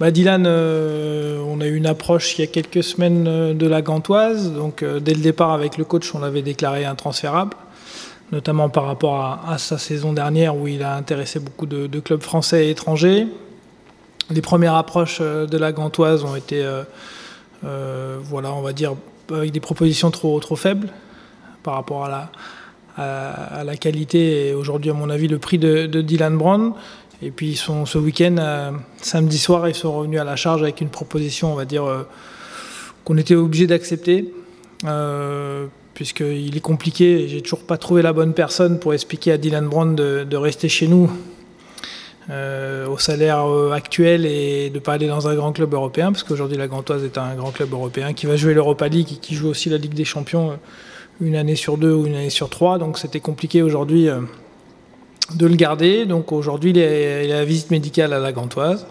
Dylan, on a eu une approche il y a quelques semaines de la Gantoise. Donc dès le départ avec le coach, on l'avait déclaré intransférable, notamment par rapport à sa saison dernière où il a intéressé beaucoup de clubs français et étrangers. Les premières approches de la Gantoise ont été, voilà, on va dire, avec des propositions trop faibles par rapport à la qualité et aujourd'hui, à mon avis, le prix de Dylan Brown. Et puis ce week-end, samedi soir, ils sont revenus à la charge avec une proposition, on va dire, qu'on était obligé d'accepter, puisqu'il est compliqué, et j'ai toujours pas trouvé la bonne personne pour expliquer à Dylan Brown de rester chez nous au salaire actuel et de ne pas aller dans un grand club européen, parce qu'aujourd'hui la Gantoise est un grand club européen qui va jouer l'Europa League et qui joue aussi la Ligue des Champions une année sur 2 ou une année sur 3, donc c'était compliqué aujourd'hui de le garder. Donc aujourd'hui, il est à la visite médicale à la Gantoise.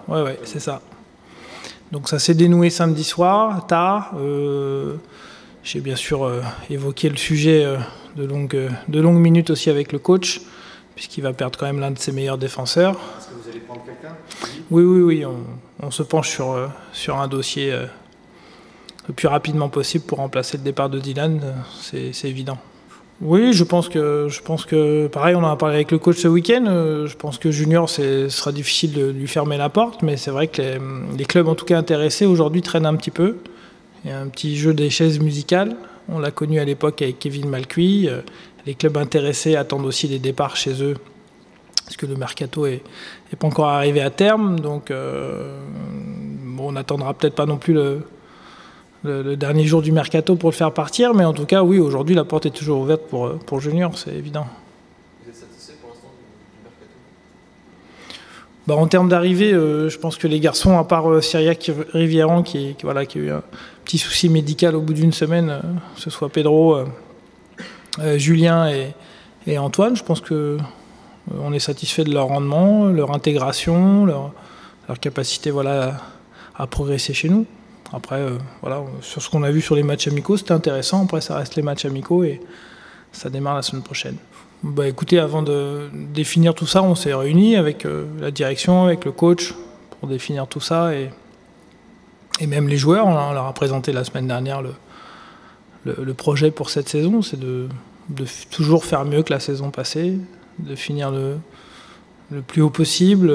Ouais, c'est ça. Donc ça s'est dénoué samedi soir, tard. J'ai bien sûr évoqué le sujet de longues minutes aussi avec le coach, puisqu'il va perdre quand même l'un de ses meilleurs défenseurs. Est-ce que vous allez prendre quelqu'un ? Oui. On se penche sur un dossier le plus rapidement possible pour remplacer le départ de Dylan, c'est évident. Oui, je pense que pareil, on en a parlé avec le coach ce week-end. Je pense que Junior, ce sera difficile de lui fermer la porte, mais c'est vrai que les clubs en tout cas intéressés aujourd'hui traînent un petit peu. Il y a un petit jeu des chaises musicales. On l'a connu à l'époque avec Kevin Malcuit. Les clubs intéressés attendent aussi des départs chez eux, parce que le mercato est pas encore arrivé à terme. Donc, on n'attendra peut-être pas non plus le dernier jour du mercato pour le faire partir, mais en tout cas, oui, aujourd'hui, la porte est toujours ouverte pour Junior, c'est évident. Vous êtes satisfait pour l'instant du mercato ? En termes d'arrivée, je pense que les garçons, à part Cyriac Rivieran, qui a eu un petit souci médical au bout d'une semaine, que ce soit Pedro, Julien et Antoine, je pense qu'on est satisfait de leur rendement, leur intégration, leur capacité à progresser chez nous. Après, sur ce qu'on a vu sur les matchs amicaux, c'était intéressant. Après, ça reste les matchs amicaux et ça démarre la semaine prochaine. Écoutez, avant de définir tout ça, on s'est réunis avec la direction, avec le coach, pour définir tout ça. Et même les joueurs, on leur a présenté la semaine dernière le projet pour cette saison. C'est de toujours faire mieux que la saison passée, de finir le plus haut possible,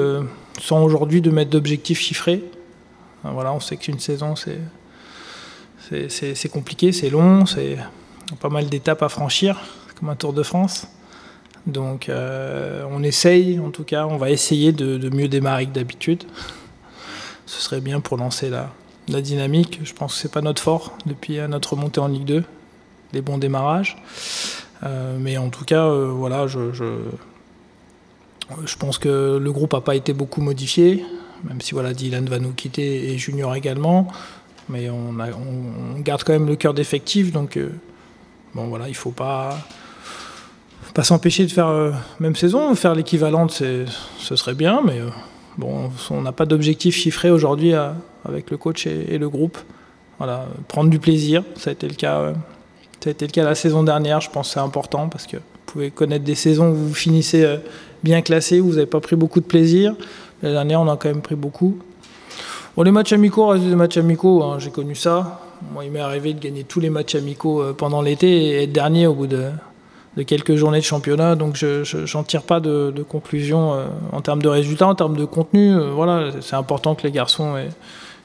sans aujourd'hui de mettre d'objectifs chiffrés. Voilà, on sait qu'une saison, c'est compliqué, c'est long, c'est pas mal d'étapes à franchir, comme un Tour de France. Donc on essaye, en tout cas, on va essayer de mieux démarrer que d'habitude. Ce serait bien pour lancer la dynamique. Je pense que c'est pas notre fort depuis notre remontée en Ligue 2, les bons démarrages. Mais en tout cas, je pense que le groupe n'a pas été beaucoup modifié. Même si Dylan va nous quitter et Junior également, mais on garde quand même le cœur d'effectif, donc il faut pas s'empêcher de faire même saison, faire l'équivalente, ce serait bien, mais on n'a pas d'objectif chiffré aujourd'hui avec le coach et le groupe. Voilà, prendre du plaisir, ça a été le cas la saison dernière, je pense que c'est important parce que vous pouvez connaître des saisons où vous finissez bien classé, où vous n'avez pas pris beaucoup de plaisir. L'année dernière, on a quand même pris beaucoup. Les matchs amicaux restent des matchs amicaux, hein, j'ai connu ça. Moi, il m'est arrivé de gagner tous les matchs amicaux pendant l'été et être dernier au bout de quelques journées de championnat. Donc, je n'en tire pas de conclusion en termes de résultats, en termes de contenu. C'est important que les garçons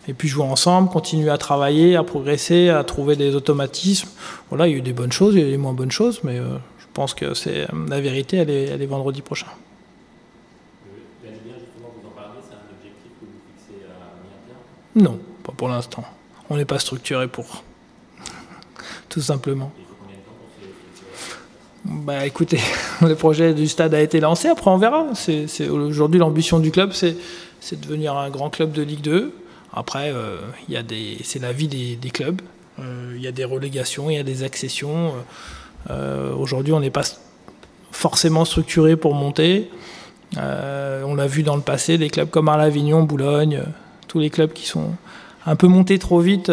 aient pu jouer ensemble, continuer à travailler, à progresser, à trouver des automatismes. Il y a eu des bonnes choses, il y a eu des moins bonnes choses, mais je pense que la vérité, elle est vendredi prochain. Non, pas pour l'instant. On n'est pas structuré pour. Tout simplement. Il faut combien de temps pour se Écoutez, le projet du stade a été lancé, après on verra. Aujourd'hui, l'ambition du club, c'est de devenir un grand club de Ligue 2. Après, c'est la vie des clubs. Il y a des relégations, il y a des accessions. Aujourd'hui, on n'est pas forcément structuré pour monter. On l'a vu dans le passé, des clubs comme Arles Avignon, Boulogne, tous les clubs qui sont un peu montés trop vite,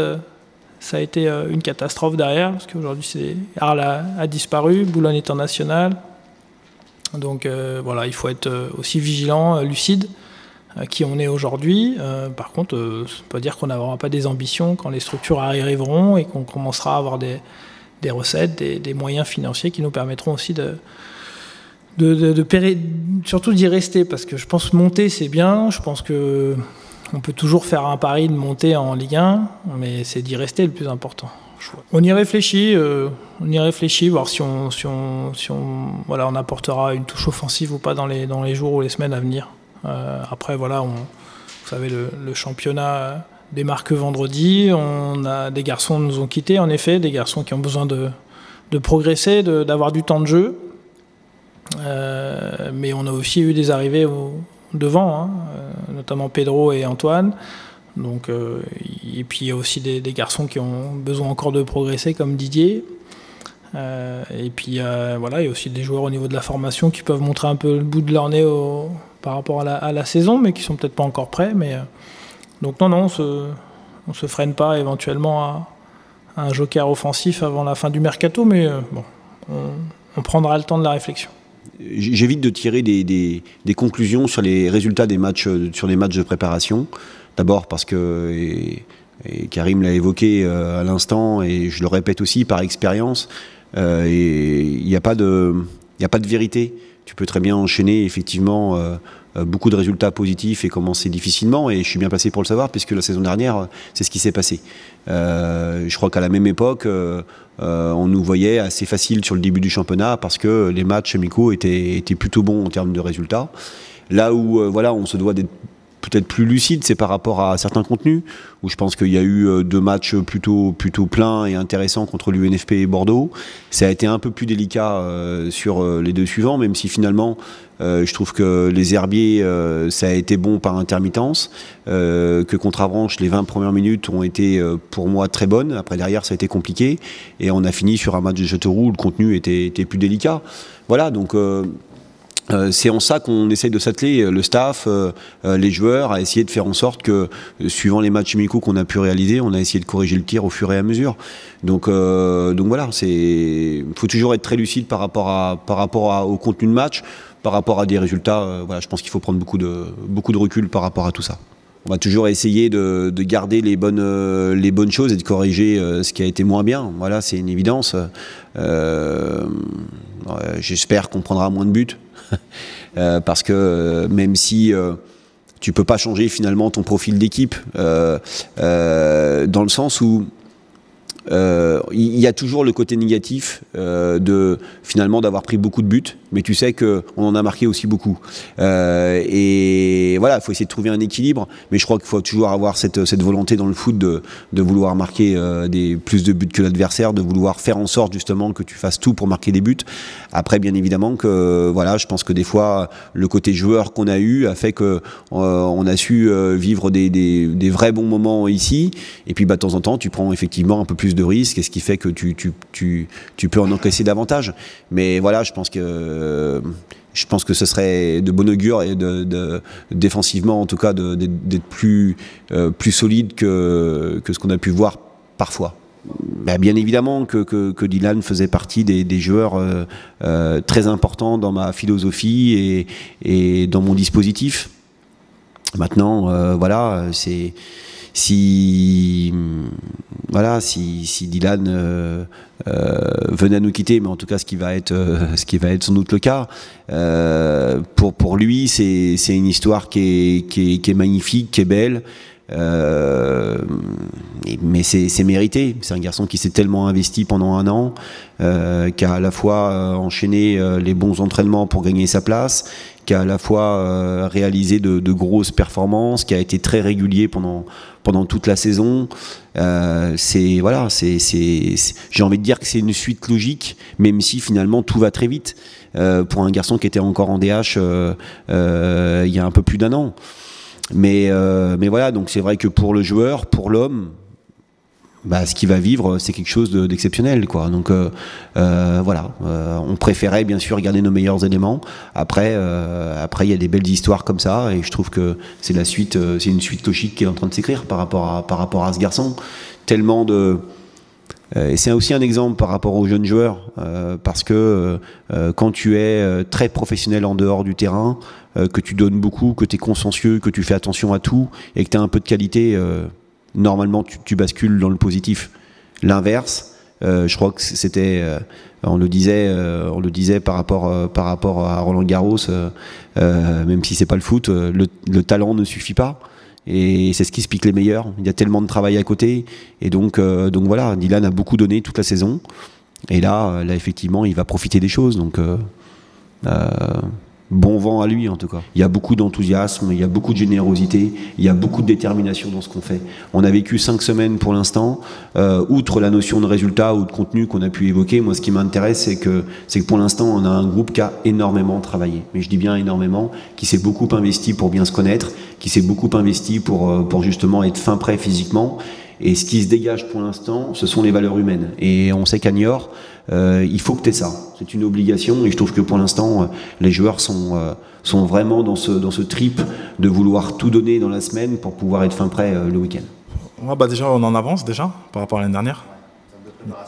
ça a été une catastrophe derrière, parce qu'aujourd'hui Arles a disparu, Boulogne est en national. Donc il faut être aussi vigilant, lucide. qui on est aujourd'hui. Par contre, ça ne veut pas dire qu'on n'aura pas des ambitions quand les structures arriveront et qu'on commencera à avoir des recettes, des moyens financiers qui nous permettront aussi surtout d'y rester, parce que je pense que monter c'est bien, je pense que on peut toujours faire un pari de monter en Ligue 1, mais c'est d'y rester le plus important. On y réfléchit, voir si on apportera une touche offensive ou pas dans les jours ou les semaines à venir. Après voilà, vous savez, le championnat démarre que vendredi, on a des garçons nous ont quittés en effet, des garçons qui ont besoin de progresser, d'avoir du temps de jeu. Mais on a aussi eu des arrivées devant, notamment Pedro et Antoine. Donc, et puis il y a aussi des garçons qui ont besoin encore de progresser, comme Didier. Et puis voilà, il y a aussi des joueurs au niveau de la formation qui peuvent montrer un peu le bout de leur nez par rapport à la saison, mais qui sont peut-être pas encore prêts. Donc non, on se freine pas éventuellement à un joker offensif avant la fin du mercato, mais bon, on prendra le temps de la réflexion. J'évite de tirer des conclusions sur les résultats des matchs, sur les matchs de préparation. D'abord parce que, et Karim l'a évoqué à l'instant, et je le répète aussi par expérience, il n'y a pas de vérité. Tu peux très bien enchaîner effectivement beaucoup de résultats positifs et commencer difficilement, et je suis bien placé pour le savoir puisque la saison dernière c'est ce qui s'est passé. Je crois qu'à la même époque on nous voyait assez facile sur le début du championnat parce que les matchs amicaux étaient plutôt bons en termes de résultats. Là où voilà, on se doit d'être peut-être plus lucide, c'est par rapport à certains contenus, où je pense qu'il y a eu 2 matchs plutôt pleins et intéressants contre l'UNFP et Bordeaux. Ça a été un peu plus délicat sur les 2 suivants, même si finalement je trouve que les Herbiers, ça a été bon par intermittence, que contre Avranches, les 20 premières minutes ont été pour moi très bonnes. Après derrière, ça a été compliqué, et on a fini sur un match de Châteauroux où le contenu était plus délicat. Voilà, donc c'est en ça qu'on essaye de s'atteler, le staff, les joueurs, à essayer de faire en sorte que, suivant les matchs amicaux qu'on a pu réaliser, on a essayé de corriger le tir au fur et à mesure. Donc voilà, faut toujours être très lucide par rapport au contenu de match, par rapport à des résultats. Voilà, je pense qu'il faut prendre beaucoup de recul par rapport à tout ça. On va toujours essayer de garder les bonnes choses et de corriger ce qui a été moins bien. Voilà, c'est une évidence. J'espère qu'on prendra moins de buts. Parce que même si tu peux pas changer finalement ton profil d'équipe, dans le sens où il y a toujours le côté négatif finalement d'avoir pris beaucoup de buts, mais tu sais qu'on en a marqué aussi beaucoup. Et voilà, il faut essayer de trouver un équilibre, mais je crois qu'il faut toujours avoir cette volonté dans le foot de vouloir marquer plus de buts que l'adversaire, de vouloir faire en sorte justement que tu fasses tout pour marquer des buts. Après, bien évidemment que voilà, je pense que des fois le côté joueur qu'on a eu a fait que on a su vivre des vrais bons moments ici, et puis de temps en temps tu prends effectivement un peu plus de risques, et ce qui fait que tu peux en encaisser davantage. Mais voilà, je pense que ce serait de bon augure, et défensivement en tout cas d'être plus solide que ce qu'on a pu voir parfois. Ben, bien évidemment que Dylan faisait partie des joueurs très importants dans ma philosophie et dans mon dispositif. Maintenant, voilà, si Dylan venait à nous quitter, mais en tout cas ce qui va être sans doute le cas, pour lui c'est une histoire qui est magnifique, qui est belle, mais c'est mérité. C'est un garçon qui s'est tellement investi pendant un an, qui a à la fois enchaîné les bons entraînements pour gagner sa place, qui a à la fois réalisé de grosses performances, qui a été très régulier pendant toute la saison. J'ai envie de dire que c'est une suite logique, même si finalement tout va très vite pour un garçon qui était encore en DH il y a un peu plus d'un an. Mais voilà, donc c'est vrai que pour le joueur, pour l'homme, bah, ce qu'il va vivre, c'est quelque chose d'exceptionnel, quoi. Donc voilà, on préférait bien sûr garder nos meilleurs éléments. Après, il y a des belles histoires comme ça, et je trouve que c'est une suite logique qui est en train de s'écrire par rapport à ce garçon. Tellement de Et c'est aussi un exemple par rapport aux jeunes joueurs, parce que quand tu es très professionnel en dehors du terrain, que tu donnes beaucoup, que tu es consciencieux, que tu fais attention à tout, et que tu as un peu de qualité, normalement tu bascules dans le positif. L'inverse, je crois que c'était, on le disait par rapport à Roland Garros, même si c'est pas le foot, le talent ne suffit pas. Et c'est ce qui se pique les meilleurs. Il y a tellement de travail à côté. Et donc voilà, Dylan a beaucoup donné toute la saison. Et là effectivement, il va profiter des choses. Donc bon vent à lui en tout cas. Il y a beaucoup d'enthousiasme, il y a beaucoup de générosité, il y a beaucoup de détermination dans ce qu'on fait. On a vécu 5 semaines pour l'instant. Outre la notion de résultat ou de contenu qu'on a pu évoquer, moi ce qui m'intéresse c'est que pour l'instant on a un groupe qui a énormément travaillé. Mais je dis bien énormément, qui s'est beaucoup investi pour bien se connaître, qui s'est beaucoup investi pour justement être fin prêt physiquement. Et ce qui se dégage pour l'instant, ce sont les valeurs humaines. Et on sait qu'à Niort, il faut que tu aies ça. C'est une obligation. Et je trouve que pour l'instant, les joueurs sont vraiment dans ce trip de vouloir tout donner dans la semaine pour pouvoir être fin prêt le week-end. Ouais, bah déjà, on en avance déjà par rapport à l'année dernière.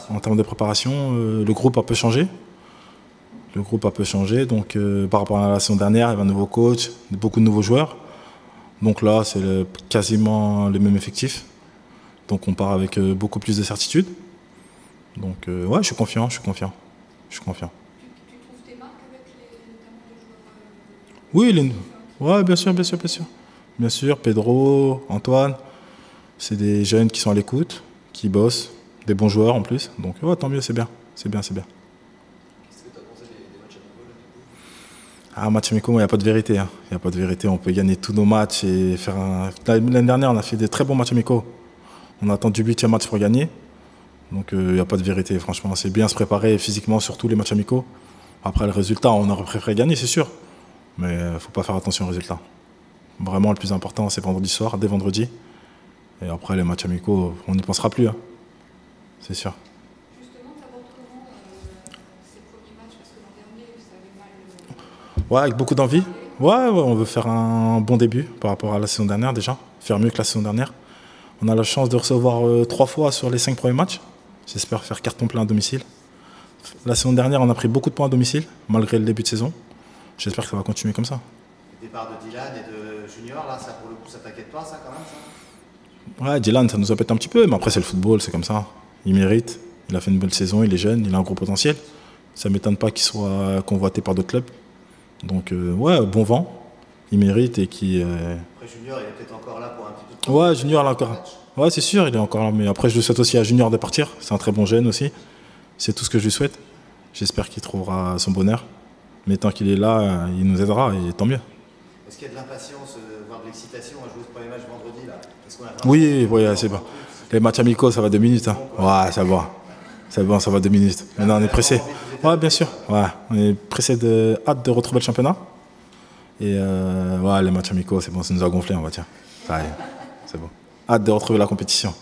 En termes de préparation, le groupe a peu changé. Le groupe a peu changé. Donc, par rapport à la saison dernière, il y avait un nouveau coach, beaucoup de nouveaux joueurs. Donc là, c'est quasiment le même effectif. Donc on part avec beaucoup plus de certitude. Donc ouais, je suis confiant. Tu trouves tes marques avec les joueurs ouais, bien sûr. Bien sûr, Pedro, Antoine, c'est des jeunes qui sont à l'écoute, qui bossent, des bons joueurs en plus. Donc ouais, tant mieux, c'est bien. Qu'est-ce que tu as pensé des matchs amicaux? Ah, match amicaux, il n'y a pas de vérité. Il n'y a pas de vérité. On peut gagner tous nos matchs et faire un... L'année dernière, on a fait des très bons matchs amicaux. On a attendu le 8e match pour gagner. Donc il n'y a pas de vérité, franchement. C'est bien se préparer physiquement sur tous les matchs amicaux. Après le résultat, on aurait préféré gagner, c'est sûr. Mais il ne faut pas faire attention au résultat. Vraiment, le plus important, c'est vendredi soir, dès vendredi. Et après, les matchs amicaux, on n'y pensera plus. Hein. C'est sûr. Justement, tu abordes comment ces premiers matchs? Parce que l'an dernier, vous avez mal... Ouais, avec beaucoup d'envie. Ouais, on veut faire un bon début par rapport à la saison dernière déjà. Faire mieux que la saison dernière. On a la chance de recevoir 3 fois sur les 5 premiers matchs. J'espère faire carton plein à domicile. La saison dernière, on a pris beaucoup de points à domicile, malgré le début de saison. J'espère que ça va continuer comme ça. Le départ de Dylan et de Junior, là, ça pour le coup, ça t'inquiète pas, ça quand même ça? Ouais, Dylan, ça nous embête un petit peu, mais après c'est le football, c'est comme ça. Il mérite, il a fait une belle saison, il est jeune, il a un gros potentiel. Ça ne m'étonne pas qu'il soit convoité par d'autres clubs. Donc ouais, bon vent, il mérite et qui... Après Junior, il est peut-être encore là pour un petit peu de temps. Ouais, Junior, là encore. Ouais, c'est sûr, il est encore là. Mais après, je le souhaite aussi à Junior de partir. C'est un très bon jeune aussi. C'est tout ce que je lui souhaite. J'espère qu'il trouvera son bonheur. Mais tant qu'il est là, il nous aidera et tant mieux. Est-ce qu'il y a de l'impatience, voire de l'excitation à jouer ce premier match vendredi là? Oui, c'est bon. Les matchs amicaux, ça va 2 minutes. Hein. Ouais, ça va. C'est bon, ça va 2 minutes. Maintenant, on est pressé. Ouais, bien sûr. Ouais, on est pressé hâte de retrouver le championnat. Et ouais, les matchs amicaux, c'est bon, ça nous a gonflé, on va dire. Ça y est, c'est bon. Hâte de retrouver la compétition.